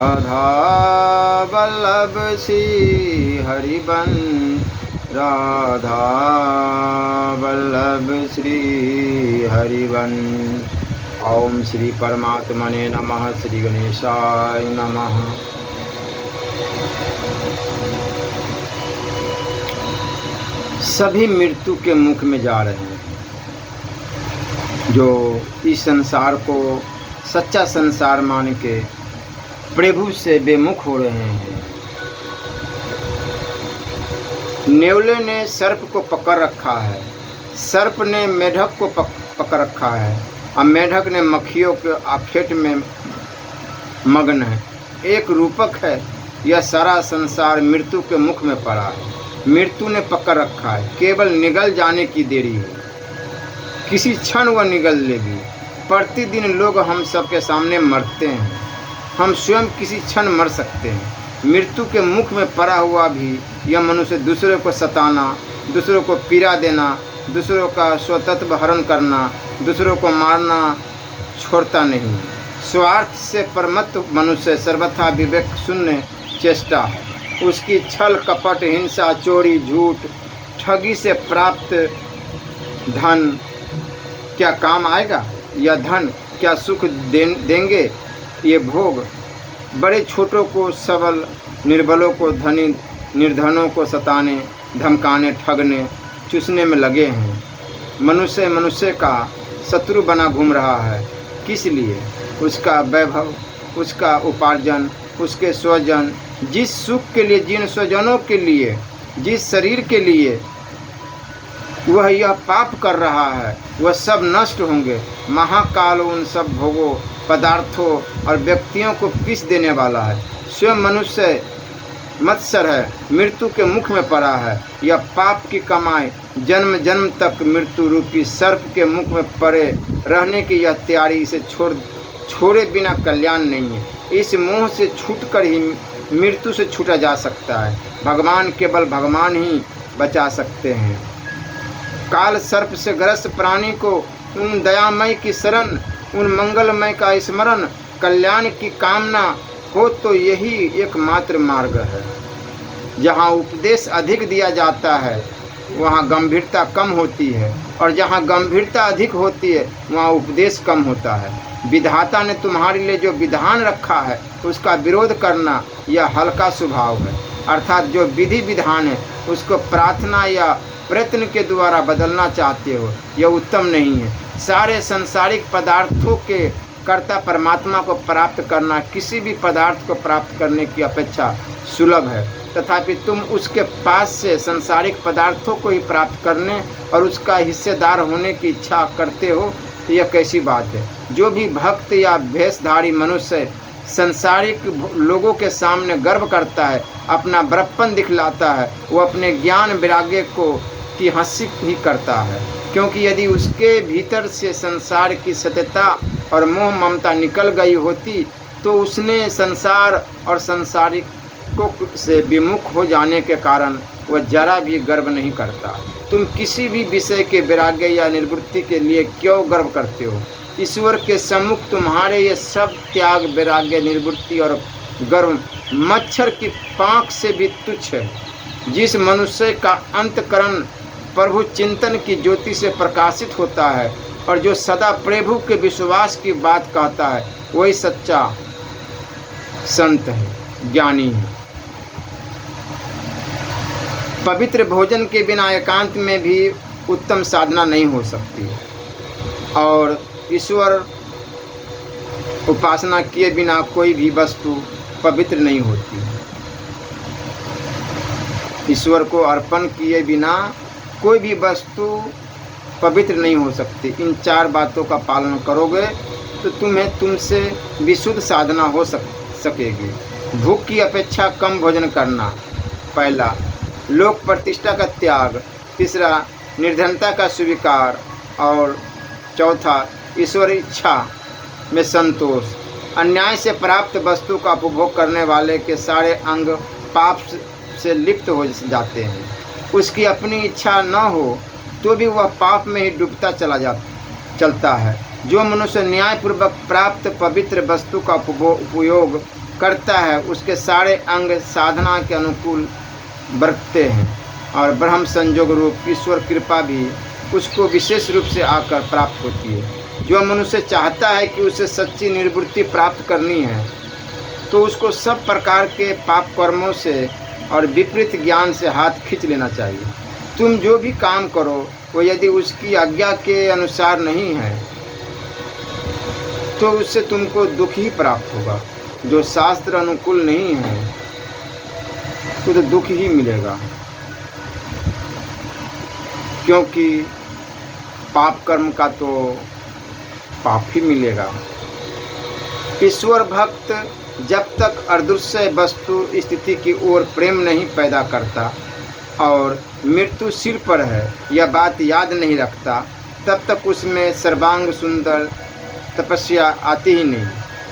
राधा वल्लभ श्री हरिवंश, राधा वल्लभ श्री हरिवंश। ओम श्री परमात्मने नमः। श्री गणेशाय नमः। सभी मृत्यु के मुख में जा रहे हैं। जो इस संसार को सच्चा संसार मान के प्रभु से बेमुख हो रहे हैं। नेवले ने सर्प को पकड़ रखा है, सर्प ने मेढक को पकड़ रखा है, और मेढक ने मक्खियों के आखेट में मग्न है। एक रूपक है। यह सारा संसार मृत्यु के मुख में पड़ा है। मृत्यु ने पकड़ रखा है, केवल निगल जाने की देरी है। किसी क्षण वह निगल लेगी। प्रतिदिन लोग हम सबके सामने मरते हैं। हम स्वयं किसी क्षण मर सकते हैं। मृत्यु के मुख में पड़ा हुआ भी यह मनुष्य दूसरों को सताना, दूसरों को पीड़ा देना, दूसरों का स्वतत्व हरण करना, दूसरों को मारना छोड़ता नहीं। स्वार्थ से परमत मनुष्य सर्वथा विवेक शून्य चेष्टा है। उसकी छल कपट हिंसा चोरी झूठ ठगी से प्राप्त धन क्या काम आएगा? यह धन क्या सुख देंगे? ये भोग बड़े छोटों को सबल, निर्बलों को धनी, निर्धनों को सताने, धमकाने, ठगने, चूसने में लगे हैं। मनुष्य मनुष्य का शत्रु बना घूम रहा है। किस लिए? उसका वैभव, उसका उपार्जन, उसके स्वजन। जिस सुख के लिए, जिन स्वजनों के लिए, जिस शरीर के लिए वह यह पाप कर रहा है, वह सब नष्ट होंगे। महाकाल उन सब भोगों, पदार्थों और व्यक्तियों को पीस देने वाला है। स्वयं मनुष्य मत्सर है, मृत्यु के मुख में पड़ा है। यह पाप की कमाई जन्म जन्म तक मृत्यु रूपी सर्प के मुख में पड़े रहने की यह तैयारी। इसे छोड़े बिना कल्याण नहीं है। इस मोह से छूटकर ही मृत्यु से छूटा जा सकता है। भगवान, केवल भगवान ही बचा सकते हैं। काल सर्प से ग्रस्त प्राणी को उन दयामय की शरण, उन मंगलमय का स्मरण, कल्याण की कामना हो तो यही एकमात्र मार्ग है। जहाँ उपदेश अधिक दिया जाता है वहाँ गंभीरता कम होती है, और जहाँ गंभीरता अधिक होती है वहाँ उपदेश कम होता है। विधाता ने तुम्हारे लिए जो विधान रखा है उसका विरोध करना यह हल्का स्वभाव है। अर्थात जो विधि विधान है उसको प्रार्थना या प्रयत्न के द्वारा बदलना चाहते हो, यह उत्तम नहीं है। सारे सांसारिक पदार्थों के कर्ता परमात्मा को प्राप्त करना किसी भी पदार्थ को प्राप्त करने की अपेक्षा सुलभ है। तथापि तुम उसके पास से सांसारिक पदार्थों को ही प्राप्त करने और उसका हिस्सेदार होने की इच्छा करते हो, तो यह कैसी बात है? जो भी भक्त या भेषधारी मनुष्य सांसारिक लोगों के सामने गर्व करता है, अपना बड़प्पन दिखलाता है, वो अपने ज्ञान वैराग्य को की हंसी ही करता है। क्योंकि यदि उसके भीतर से संसार की सत्यता और मोह ममता निकल गई होती तो उसने संसार और संसारिकों से विमुख हो जाने के कारण वह जरा भी गर्व नहीं करता। तुम किसी भी विषय के वैराग्य या निवृत्ति के लिए क्यों गर्व करते हो? ईश्वर के सम्मुख तुम्हारे ये सब त्याग, वैराग्य, निवृत्ति और गर्व मच्छर की पांख से भी तुच्छ है। जिस मनुष्य का अंतकरण प्रभु चिंतन की ज्योति से प्रकाशित होता है और जो सदा प्रभु के विश्वास की बात कहता है, वही सच्चा संत है, ज्ञानी है। पवित्र भोजन के बिना एकांत में भी उत्तम साधना नहीं हो सकती, और ईश्वर उपासना किए बिना कोई भी वस्तु पवित्र नहीं होती। ईश्वर को अर्पण किए बिना कोई भी वस्तु पवित्र नहीं हो सकती। इन चार बातों का पालन करोगे तो तुमसे विशुद्ध साधना हो सकेगी। भूख की अपेक्षा कम भोजन करना, पहला। लोक प्रतिष्ठा का त्याग, तीसरा। निर्धनता का स्वीकार, और चौथा। ईश्वर इच्छा में संतोष। अन्याय से प्राप्त वस्तु का उपभोग करने वाले के सारे अंग पाप से लिप्त हो जाते हैं। उसकी अपनी इच्छा न हो तो भी वह पाप में ही डूबता चलता है। जो मनुष्य न्यायपूर्वक प्राप्त पवित्र वस्तु का उपयोग करता है उसके सारे अंग साधना के अनुकूल बरतते हैं और ब्रह्म संयोग रूप ईश्वर कृपा भी उसको विशेष रूप से आकर प्राप्त होती है। जो मनुष्य चाहता है कि उसे सच्ची निर्वृत्ति प्राप्त करनी है तो उसको सब प्रकार के पाप कर्मों से और विपरीत ज्ञान से हाथ खींच लेना चाहिए। तुम जो भी काम करो वो यदि उसकी आज्ञा के अनुसार नहीं है तो उससे तुमको दुख ही प्राप्त होगा। जो शास्त्र अनुकूल नहीं है तो दुख ही मिलेगा, क्योंकि पाप कर्म का तो पाप ही मिलेगा। ईश्वर भक्त जब तक अदृश्य वस्तु स्थिति की ओर प्रेम नहीं पैदा करता और मृत्यु सिर पर है यह बात याद नहीं रखता, तब तक उसमें सर्वांग सुंदर तपस्या आती ही नहीं।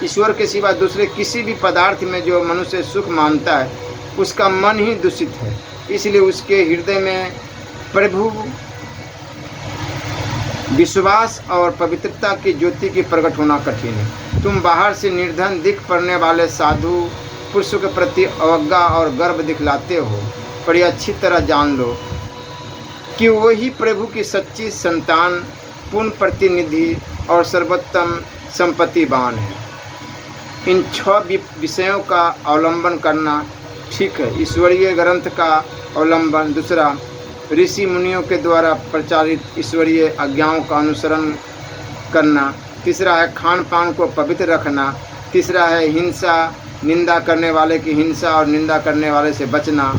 ईश्वर के सिवा दूसरे किसी भी पदार्थ में जो मनुष्य सुख मानता है उसका मन ही दूषित है, इसलिए उसके हृदय में प्रभु विश्वास और पवित्रता की ज्योति की प्रकट होना कठिन है। तुम बाहर से निर्धन दिख पड़ने वाले साधु पुरुषों के प्रति अवज्ञा और गर्व दिखलाते हो, पर यह अच्छी तरह जान लो कि वही प्रभु की सच्ची संतान, पूर्ण प्रतिनिधि और सर्वोत्तम संपत्तिवान है। इन 6 विषयों का अवलंबन करना ठीक है। ईश्वरीय ग्रंथ का अवलंबन, दूसरा ऋषि मुनियों के द्वारा प्रचारित ईश्वरीय आज्ञाओं का अनुसरण करना, तीसरा है खान पान को पवित्र रखना, तीसरा है हिंसा, निंदा करने वाले की हिंसा और निंदा करने वाले से बचना,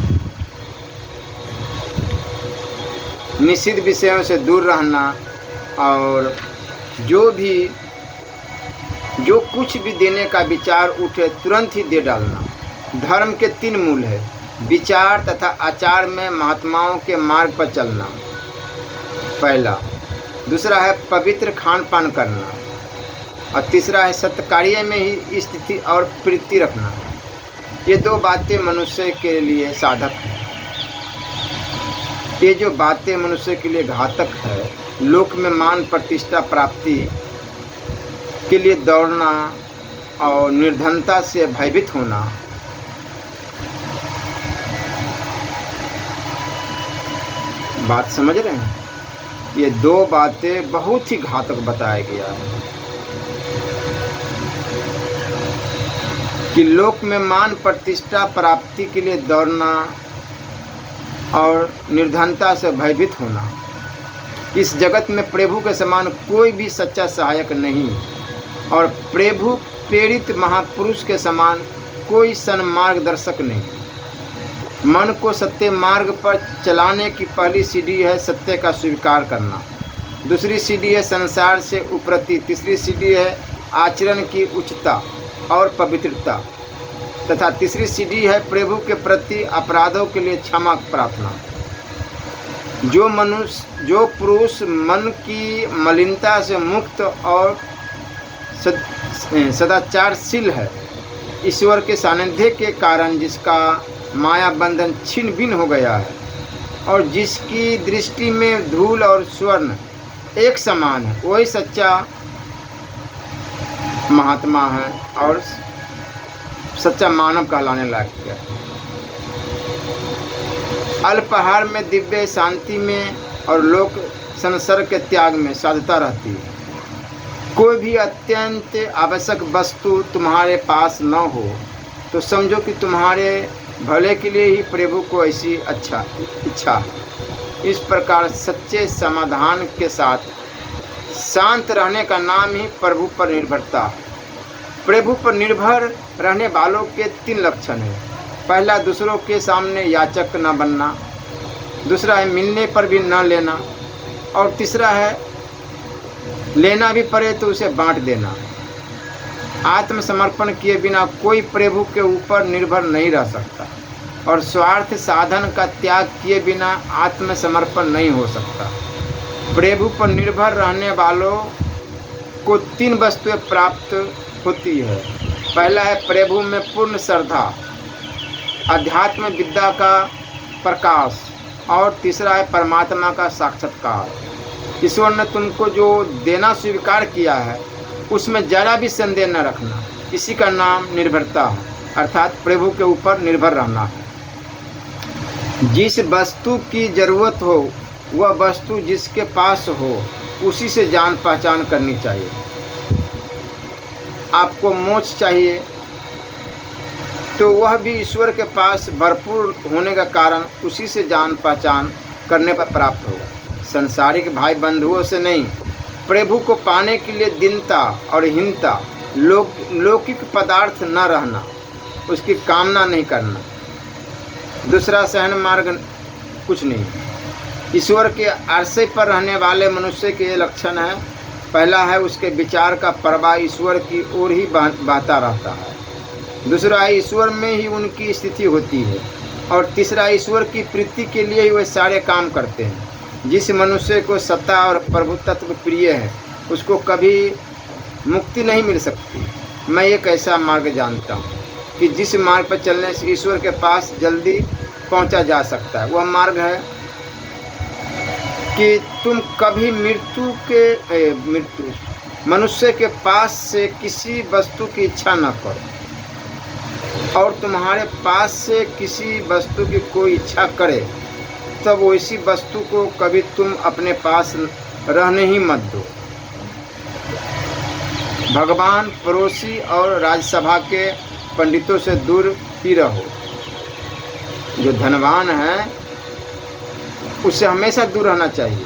निषिद्ध विषयों से दूर रहना और जो कुछ भी देने का विचार उठे तुरंत ही दे डालना। धर्म के 3 मूल है, विचार तथा आचार में महात्माओं के मार्ग पर चलना पहला, दूसरा है पवित्र खान पान करना और तीसरा है सत्कार्य में ही स्थिति और प्रीति रखना। ये 2 बातें मनुष्य के लिए साधक है। ये जो बातें मनुष्य के लिए घातक है, लोक में मान प्रतिष्ठा प्राप्ति के लिए दौड़ना और निर्धनता से भयभीत होना, बात समझ रहे हैं? ये 2 बातें बहुत ही घातक बताया गया है कि लोक में मान प्रतिष्ठा प्राप्ति के लिए दौड़ना और निर्धनता से भयभीत होना। इस जगत में प्रभु के समान कोई भी सच्चा सहायक नहीं और प्रभु प्रेरित महापुरुष के समान कोई सन्मार्गदर्शक नहीं। मन को सत्य मार्ग पर चलाने की पहली सीढ़ी है सत्य का स्वीकार करना, दूसरी सीढ़ी है संसार से उपरति, तीसरी सीढ़ी है आचरण की उच्चता और पवित्रता तथा तीसरी सीढ़ी है प्रभु के प्रति अपराधों के लिए क्षमा प्रार्थना। जो पुरुष मन की मलिनता से मुक्त और सदाचारशील है, ईश्वर के सानिध्य के कारण जिसका माया बंधन छिन्न भिन्न हो गया है और जिसकी दृष्टि में धूल और स्वर्ण एक समान है, वही सच्चा महात्मा है और सच्चा मानव कहलाने लायक है। अल्पाहार में दिव्य शांति में और लोक संसर्ग के त्याग में साधुता रहती है। कोई भी अत्यंत आवश्यक वस्तु तुम्हारे पास न हो तो समझो कि तुम्हारे भले के लिए ही प्रभु को ऐसी इच्छा है। इस प्रकार सच्चे समाधान के साथ शांत रहने का नाम ही प्रभु पर निर्भरता है। प्रभु पर निर्भर रहने वालों के 3 लक्षण हैं। पहला, दूसरों के सामने याचक न बनना, दूसरा है मिलने पर भी न लेना और तीसरा है लेना भी पड़े तो उसे बांट देना। आत्मसमर्पण किए बिना कोई प्रभु के ऊपर निर्भर नहीं रह सकता और स्वार्थ साधन का त्याग किए बिना आत्मसमर्पण नहीं हो सकता। प्रभु पर निर्भर रहने वालों को 3 वस्तुएं प्राप्त होती है। पहला है प्रभु में पूर्ण श्रद्धा, अध्यात्म विद्या का प्रकाश और तीसरा है परमात्मा का साक्षात्कार। ईश्वर ने तुमको जो देना स्वीकार किया है उसमें जरा भी संदेह न रखना, इसी का नाम निर्भरता है। अर्थात प्रभु के ऊपर निर्भर रहना है। जिस वस्तु की जरूरत हो वह वस्तु जिसके पास हो उसी से जान पहचान करनी चाहिए। आपको मोक्ष चाहिए तो वह भी ईश्वर के पास भरपूर होने का कारण उसी से जान पहचान करने पर प्राप्त होगा, संसारिक भाई बंधुओं से नहीं। प्रभु को पाने के लिए दीनता और हीनता, लौकिक पदार्थ न रहना, उसकी कामना नहीं करना। दूसरा सहन मार्ग कुछ नहीं। ईश्वर के आश्रय पर रहने वाले मनुष्य के ये लक्षण है। पहला है उसके विचार का प्रवाह ईश्वर की ओर ही बहता रहता है। दूसरा है ईश्वर में ही उनकी स्थिति होती है। और तीसरा ईश्वर की प्रीति के लिए ही वे सारे काम करते हैं। जिस मनुष्य को सत्ता और प्रभुत्व प्रिय है उसको कभी मुक्ति नहीं मिल सकती। मैं एक ऐसा मार्ग जानता हूँ कि जिस मार्ग पर चलने से ईश्वर के पास जल्दी पहुँचा जा सकता है। वह मार्ग है कि तुम कभी मनुष्य के पास से किसी वस्तु की इच्छा न करो, और तुम्हारे पास से किसी वस्तु की कोई इच्छा करे तब वैसी वस्तु को कभी तुम अपने पास रहने ही मत दो। भगवान, पड़ोसी और राज्यसभा के पंडितों से दूर ही रहो। जो धनवान है उससे हमेशा दूर रहना चाहिए।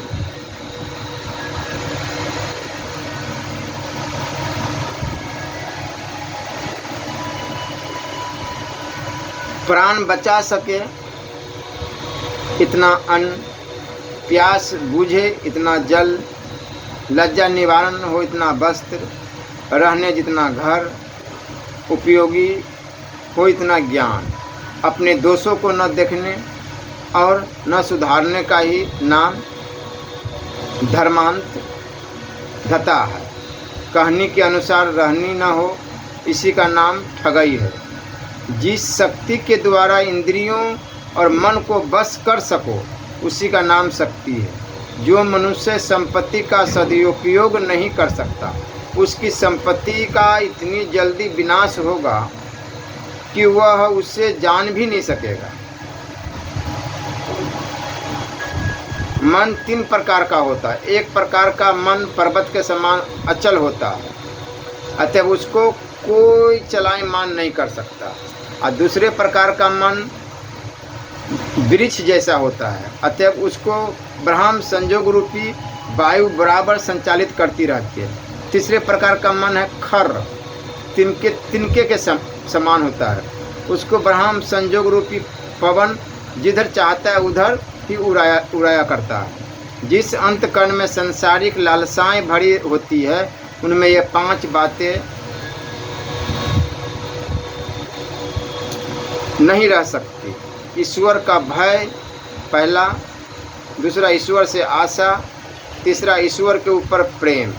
प्राण बचा सके इतना अन्न, प्यास बुझे इतना जल, लज्जा निवारण हो इतना वस्त्र, रहने जितना घर, उपयोगी हो इतना ज्ञान, अपने दोषों को न देखने और न सुधारने का ही नाम धर्मांत धता है। कहनी के अनुसार रहनी न हो इसी का नाम ठगई है। जिस शक्ति के द्वारा इंद्रियों और मन को बस कर सको उसी का नाम शक्ति है। जो मनुष्य संपत्ति का सदुपयोग नहीं कर सकता उसकी संपत्ति का इतनी जल्दी विनाश होगा कि वह उससे जान भी नहीं सकेगा। मन 3 प्रकार का होता है। एक प्रकार का मन पर्वत के समान अचल होता है, अतः उसको कोई चलायमान नहीं कर सकता। और दूसरे प्रकार का मन वृक्ष जैसा होता है, अतः उसको ब्रह्म संयोग रूपी वायु बराबर संचालित करती रहती है। तीसरे प्रकार का मन है खर, तिनके के समान होता है, उसको ब्रह्म संयोग रूपी पवन जिधर चाहता है उधर ही उड़ाया करता है। जिस अंतकरण में संसारिक लालसाएं भरी होती है उनमें ये 5 बातें नहीं रह सकती। ईश्वर का भय पहला, दूसरा ईश्वर से आशा, तीसरा ईश्वर के ऊपर प्रेम,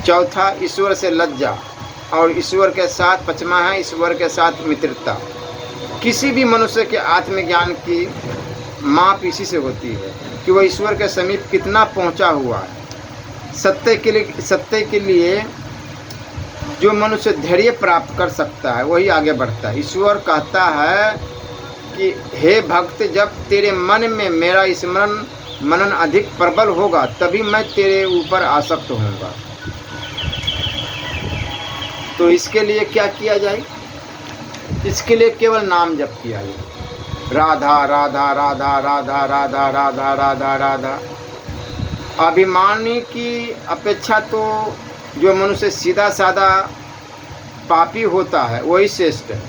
चौथा ईश्वर से लज्जा, और ईश्वर के साथ 5वां है ईश्वर के साथ मित्रता। किसी भी मनुष्य के आत्मज्ञान की माप इसी से होती है कि वह ईश्वर के समीप कितना पहुंचा हुआ है। सत्य के लिए जो मनुष्य धैर्य प्राप्त कर सकता है वही आगे बढ़ता है। ईश्वर कहता है कि हे भक्त, जब तेरे मन में मेरा स्मरण मनन अधिक प्रबल होगा तभी मैं तेरे ऊपर आसक्त होऊंगा। तो इसके लिए क्या किया जाए? इसके लिए केवल नाम जप किया जाए। राधा राधा राधा राधा राधा राधा राधा राधा। अभिमानी की अपेक्षा तो जो मनुष्य सीधा साधा पापी होता है वही श्रेष्ठ है,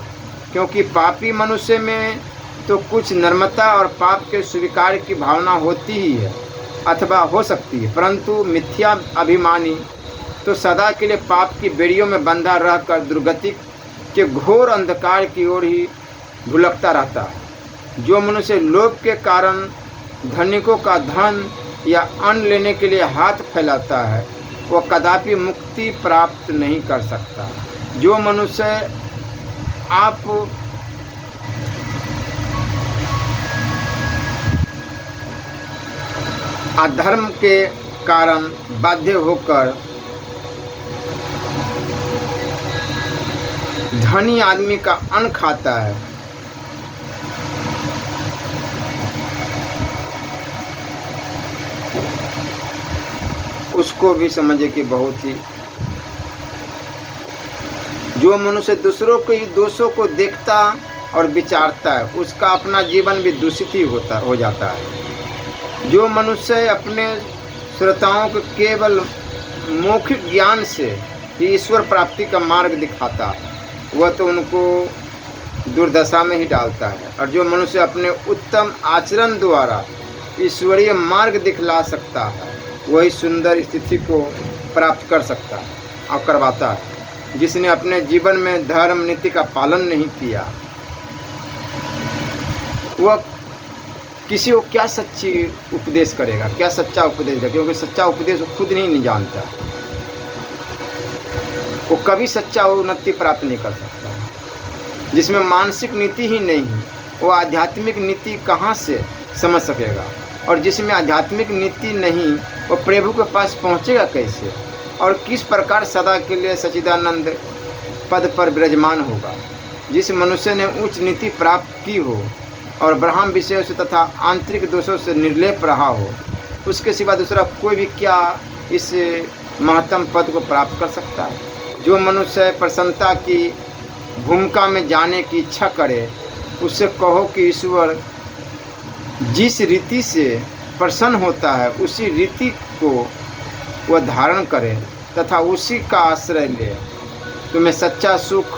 क्योंकि पापी मनुष्य में तो कुछ नम्रता और पाप के स्वीकार की भावना होती ही है अथवा हो सकती है, परंतु मिथ्या अभिमानी तो सदा के लिए पाप की बेड़ियों में बंधा रहकर दुर्गति के घोर अंधकार की ओर ही भुलकता रहता है। जो मनुष्य लोभ के कारण धनिकों का धन या अन्न लेने के लिए हाथ फैलाता है वह कदापि मुक्ति प्राप्त नहीं कर सकता। जो मनुष्य आप अधर्म के कारण बाध्य होकर धनी आदमी का अन्न खाता है, उसको भी समझे कि बहुत ही, जो मनुष्य दूसरों के दोषों को देखता और विचारता है उसका अपना जीवन भी दूषित ही हो जाता है। जो मनुष्य अपने श्रोताओं को केवल मौखिक ज्ञान से ही ईश्वर प्राप्ति का मार्ग दिखाता वह तो उनको दुर्दशा में ही डालता है, और जो मनुष्य अपने उत्तम आचरण द्वारा ईश्वरीय मार्ग दिखला सकता है वही सुंदर स्थिति को प्राप्त कर सकता है और करवाता है। जिसने अपने जीवन में धर्म नीति का पालन नहीं किया वह किसी को क्या सच्ची उपदेश करेगा, क्या सच्चा उपदेश देगा, क्योंकि सच्चा उपदेश वो खुद नहीं जानता, वो कभी सच्चा उन्नति प्राप्त नहीं कर सकता। जिसमें मानसिक नीति ही नहीं है वो आध्यात्मिक नीति कहाँ से समझ सकेगा, और जिसमें आध्यात्मिक नीति नहीं वो प्रभु के पास पहुँचेगा कैसे, और किस प्रकार सदा के लिए सच्चिदानंद पद पर विराजमान होगा। जिस मनुष्य ने उच्च नीति प्राप्त की हो और ब्रह्म विषयों से तथा आंतरिक दोषों से निर्लेप रहा हो, उसके सिवा दूसरा कोई भी क्या इस महत्तम पद को प्राप्त कर सकता है। जो मनुष्य प्रसन्नता की भूमिका में जाने की इच्छा करे उससे कहो कि ईश्वर जिस रीति से प्रसन्न होता है उसी रीति को वह धारण करे तथा उसी का आश्रय ले। तुम्हें सच्चा सुख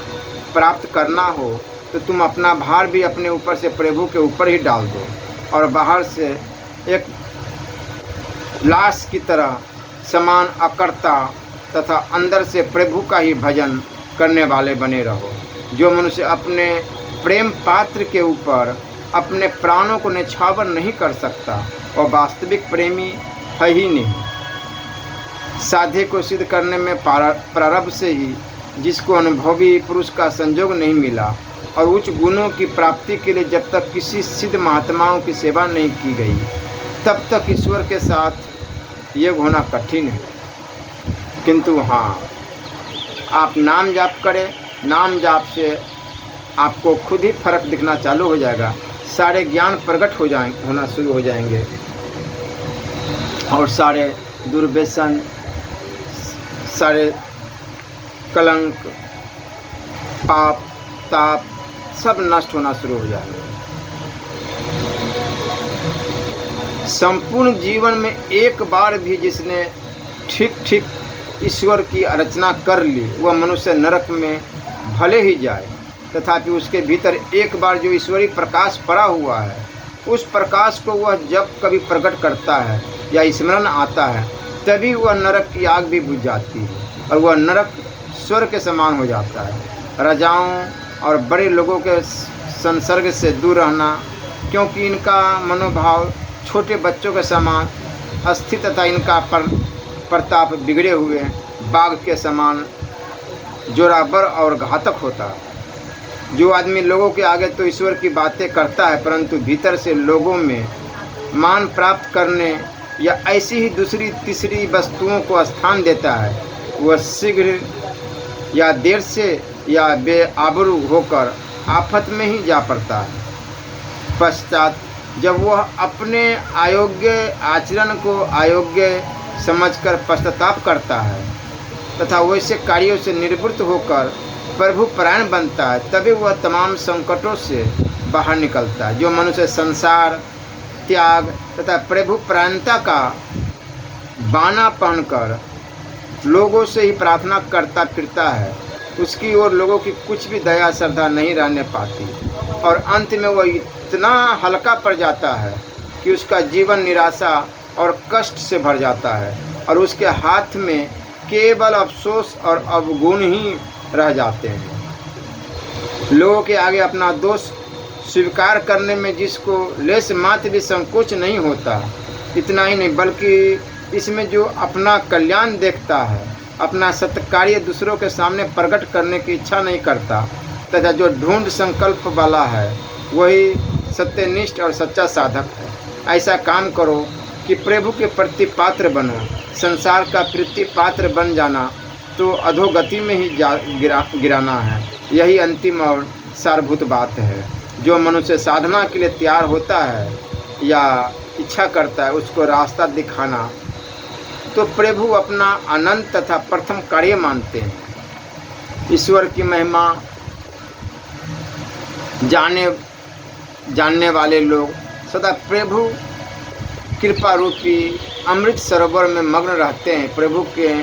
प्राप्त करना हो तो तुम अपना भार भी अपने ऊपर से प्रभु के ऊपर ही डाल दो, और बाहर से एक लाश की तरह समान अकर्ता तथा अंदर से प्रभु का ही भजन करने वाले बने रहो। जो मनुष्य अपने प्रेम पात्र के ऊपर अपने प्राणों को न्यौछावर नहीं कर सकता और वास्तविक प्रेमी है ही नहीं। साध्य को सिद्ध करने में प्रारब्ध से ही जिसको अनुभवी पुरुष का संयोग नहीं मिला और उच्च गुणों की प्राप्ति के लिए जब तक किसी सिद्ध महात्माओं की सेवा नहीं की गई तब तक ईश्वर के साथ योग होना कठिन है। किंतु हाँ, आप नाम जाप करें, नाम जाप से आपको खुद ही फर्क दिखना चालू हो जाएगा, सारे ज्ञान प्रकट होना शुरू हो जाएंगे और सारे दुर्व्यसन, सारे कलंक, पाप, ताप सब नष्ट होना शुरू हो जाएंगे। संपूर्ण जीवन में एक बार भी जिसने ठीक ठीक ईश्वर की रचना कर ली वह मनुष्य नरक में भले ही जाए, तथापि उसके भीतर एक बार जो ईश्वरीय प्रकाश पड़ा हुआ है उस प्रकाश को वह जब कभी प्रकट करता है या स्मरण आता है तभी वह नरक की आग भी बुझ जाती है और वह नरक स्वर्ग के समान हो जाता है। राजाओं और बड़े लोगों के संसर्ग से दूर रहना, क्योंकि इनका मनोभाव छोटे बच्चों के समान अस्थिर तथा इनका प्रताप बिगड़े हुए बाघ के समान जोरावर और घातक होता है। जो आदमी लोगों के आगे तो ईश्वर की बातें करता है परंतु भीतर से लोगों में मान प्राप्त करने या ऐसी ही दूसरी तीसरी वस्तुओं को स्थान देता है, वह शीघ्र या देर से या बेआबरू होकर आफत में ही जा पड़ता है। पश्चात जब वह अपने अयोग्य आचरण को अयोग्य समझकर पश्चाताप करता है तथा वैसे कार्यों से निवृत्त होकर प्रभु परायण बनता है तभी वह तमाम संकटों से बाहर निकलता है। जो मनुष्य संसार त्याग तथा प्रभु परायणता का बाना पहनकर लोगों से ही प्रार्थना करता फिरता है उसकी ओर लोगों की कुछ भी दया श्रद्धा नहीं रहने पाती और अंत में वह इतना हल्का पड़ जाता है कि उसका जीवन निराशा और कष्ट से भर जाता है और उसके हाथ में केवल अफसोस और अवगुण ही रह जाते हैं। लोगों के आगे अपना दोष स्वीकार करने में जिसको लेस मात्र भी संकोच नहीं होता, इतना ही नहीं बल्कि इसमें जो अपना कल्याण देखता है, अपना सत्कार्य दूसरों के सामने प्रकट करने की इच्छा नहीं करता तथा जो ढूंढ संकल्प वाला है वही सत्यनिष्ठ और सच्चा साधक है। ऐसा काम करो कि प्रभु के प्रति पात्र बनो। संसार का प्रीति पात्र बन जाना तो अधोगति में ही गिराना है यही अंतिम और सारभूत बात है। जो मनुष्य साधना के लिए तैयार होता है या इच्छा करता है, उसको रास्ता दिखाना तो प्रभु अपना अनंत तथा प्रथम कार्य मानते हैं। ईश्वर की महिमा जानने वाले लोग सदा प्रभु कृपा रूपी अमृत सरोवर में मग्न रहते हैं। प्रभु के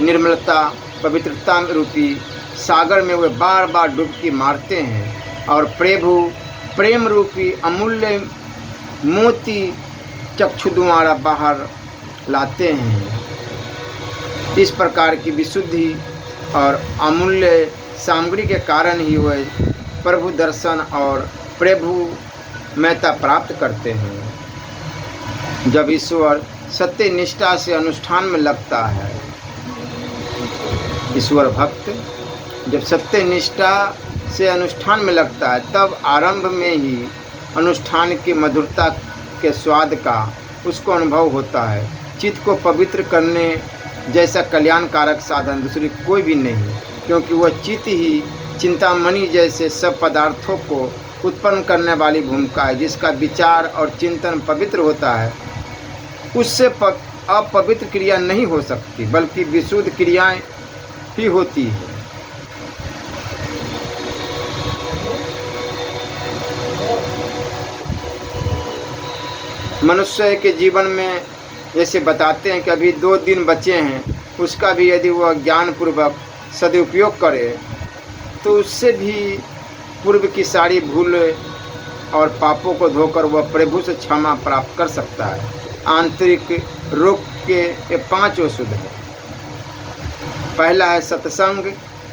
निर्मलता पवित्रता रूपी सागर में वे बार बार डुबकी मारते हैं और प्रभु प्रेम रूपी अमूल्य मोती चक्षु द्वारा बाहर लाते हैं। इस प्रकार की विशुद्धि और अमूल्य सामग्री के कारण ही वे प्रभु दर्शन और प्रभु महत्ता प्राप्त करते हैं। जब ईश्वर सत्य निष्ठा से अनुष्ठान में लगता है, ईश्वर भक्त जब सत्य निष्ठा से अनुष्ठान में लगता है, तब आरंभ में ही अनुष्ठान की मधुरता के स्वाद का उसको अनुभव होता है। चित्त को पवित्र करने जैसा कल्याणकारक साधन दूसरी कोई भी नहीं, क्योंकि वह चित्त ही चिंतामणि जैसे सब पदार्थों को उत्पन्न करने वाली भूमिका है। जिसका विचार और चिंतन पवित्र होता है, उससे अपवित्र क्रिया नहीं हो सकती, बल्कि विशुद्ध क्रियाएं ही होती है। मनुष्य के जीवन में जैसे बताते हैं कि अभी 2 दिन बचे हैं, उसका भी यदि वह ज्ञानपूर्वक सदुपयोग करे तो उससे भी पूर्व की सारी भूल और पापों को धोकर वह प्रभु से क्षमा प्राप्त कर सकता है। आंतरिक रोग के ये 5 ओषध हैं। पहला है सत्संग,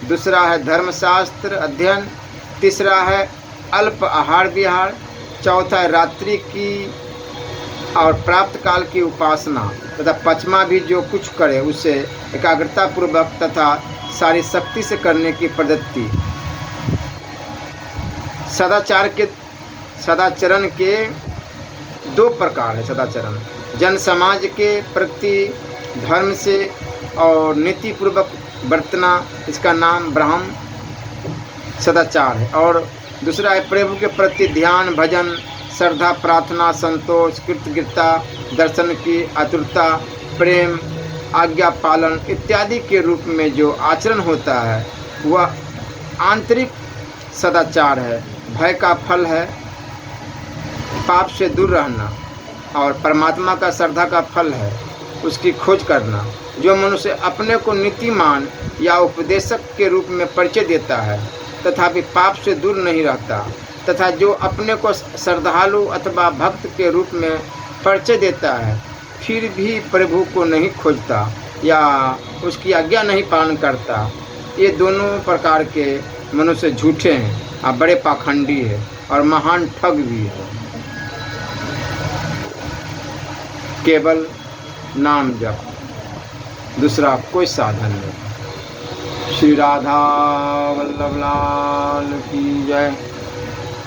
दूसरा है धर्मशास्त्र अध्ययन, तीसरा है अल्प आहार विहार, चौथा है रात्रि की और प्राप्त काल की उपासना, तथा 5वां भी जो कुछ करे उसे एकाग्रता पूर्वक तथा सारी शक्ति से करने की प्रवृत्ति। सदाचरण के 2 प्रकार है। सदाचरण जन समाज के प्रति धर्म से और नीति पूर्वक बरतना, इसका नाम ब्रह्म सदाचार है। और दूसरा है प्रभु के प्रति ध्यान, भजन, श्रद्धा, प्रार्थना, संतोष, कृतज्ञता, दर्शन की आतुरता, प्रेम, आज्ञा पालन इत्यादि के रूप में जो आचरण होता है वह आंतरिक सदाचार है। भय का फल है पाप से दूर रहना, और परमात्मा का श्रद्धा का फल है उसकी खोज करना। जो मनुष्य अपने को नीतिमान या उपदेशक के रूप में परिचय देता है तथापि पाप से दूर नहीं रहता, तथा जो अपने को श्रद्धालु अथवा भक्त के रूप में परिचय देता है फिर भी प्रभु को नहीं खोजता या उसकी आज्ञा नहीं पालन करता, ये दोनों प्रकार के मनुष्य झूठे हैं और बड़े पाखंडी है और महान ठग भी है। केवल नाम जप, दूसरा कोई साधन नहीं। श्री राधा वल्लभ लाल की जय।